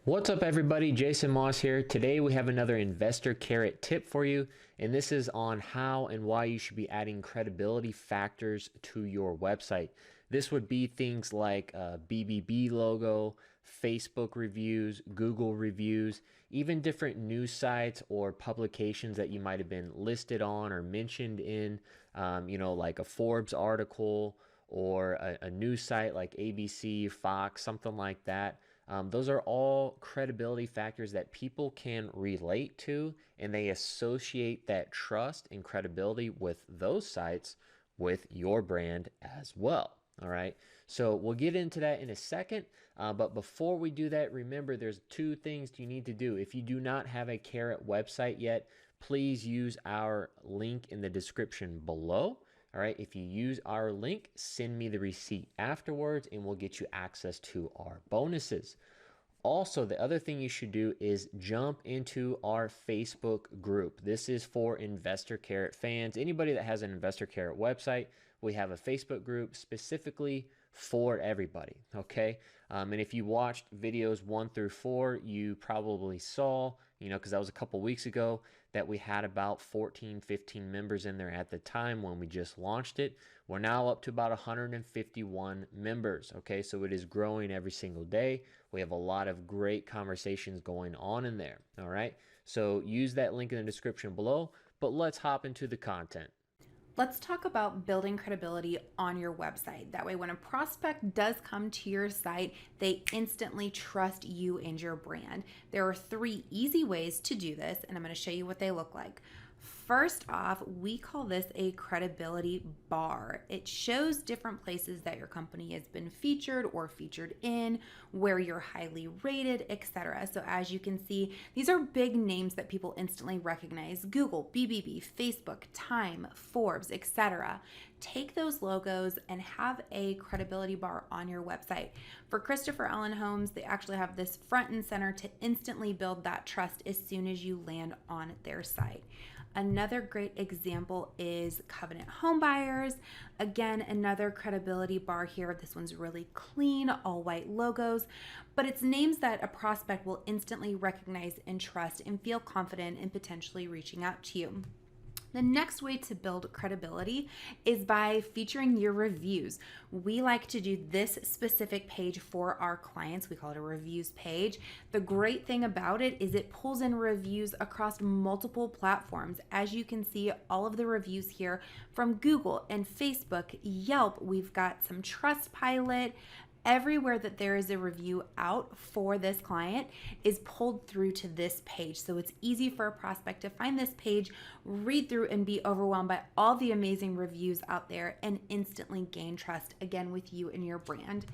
What's up everybody, JMoss here. Today we have another investor carrot tip for you, and this is on how and why you should be adding credibility factors to your website. This would be things like BBB logo, Facebook reviews, Google reviews, even different news sites or publications that you might have been listed on or mentioned in, like a Forbes article or a news site like ABC, Fox, something like that. Those are all credibility factors that people can relate to, and they associate that trust and credibility with those sites with your brand as well. All right, so we'll get into that in a second, but before we do that, remember there's two things you need to do. If you do not have a Carrot website yet, please use our link in the description below. All right, if you use our link, send me the receipt afterwards and we'll get you access to our bonuses. Also, the other thing you should do is jump into our Facebook group. This is for Investor Carrot fans. Anybody that has an Investor Carrot website, we have a Facebook group specifically for everybody, okay? And if you watched videos 1 through 4, you probably saw, because that was a couple weeks ago, that we had about 14, 15 members in there at the time when we just launched it. We're now up to about 151 members, okay? So it is growing every single day. We have a lot of great conversations going on in there, all right? So use that link in the description below, but let's hop into the content. Let's talk about building credibility on your website. That way, when a prospect does come to your site, they instantly trust you and your brand. There are 3 easy ways to do this, and I'm going to show you what they look like. First off, we call this a credibility bar. It shows different places that your company has been featured or featured in, where you're highly rated, etc. So as you can see, these are big names that people instantly recognize: Google, BBB, Facebook, Time, Forbes, etc. Take those logos and have a credibility bar on your website. For Christopher Allen Homes, they actually have this front and center to instantly build that trust as soon as you land on their site. Another great example is Covenant Homebuyers. Again, another credibility bar here. This one's really clean, all white logos, but it's names that a prospect will instantly recognize and trust and feel confident in potentially reaching out to you. The next way to build credibility is by featuring your reviews. We like to do this specific page for our clients. We call it a reviews page. The great thing about it is it pulls in reviews across multiple platforms. As you can see, all of the reviews here from Google and Facebook, Yelp, we've got some Trustpilot. Everywhere that there is a review out for this client is pulled through to this page. So it's easy for a prospect to find this page, read through, and be overwhelmed by all the amazing reviews out there and instantly gain trust, again, with you and your brand.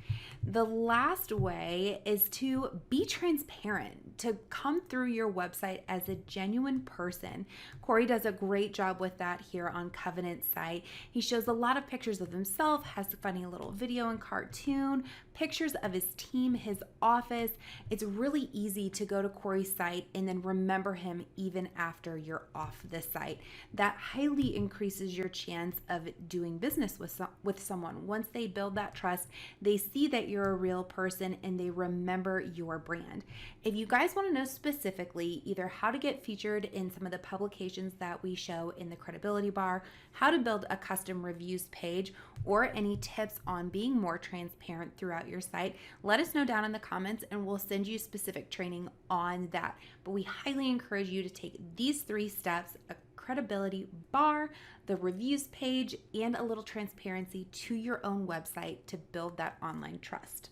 The last way is to be transparent, to come through your website as a genuine person. Corey does a great job with that here on Covenant's site. He shows a lot of pictures of himself, has a funny little video and cartoon, pictures of his team, his office. It's really easy to go to Corey's site and then remember him even after you're off the site. That highly increases your chance of doing business with someone. Once they build that trust, they see that you're a real person and they remember your brand. If you guys want to know specifically either how to get featured in some of the publications that we show in the credibility bar, how to build a custom reviews page, or any tips on being more transparent throughout your site, let us know down in the comments and we'll send you specific training on that. But we highly encourage you to take these 3 steps: a credibility bar, the reviews page, and a little transparency to your own website to build that online trust.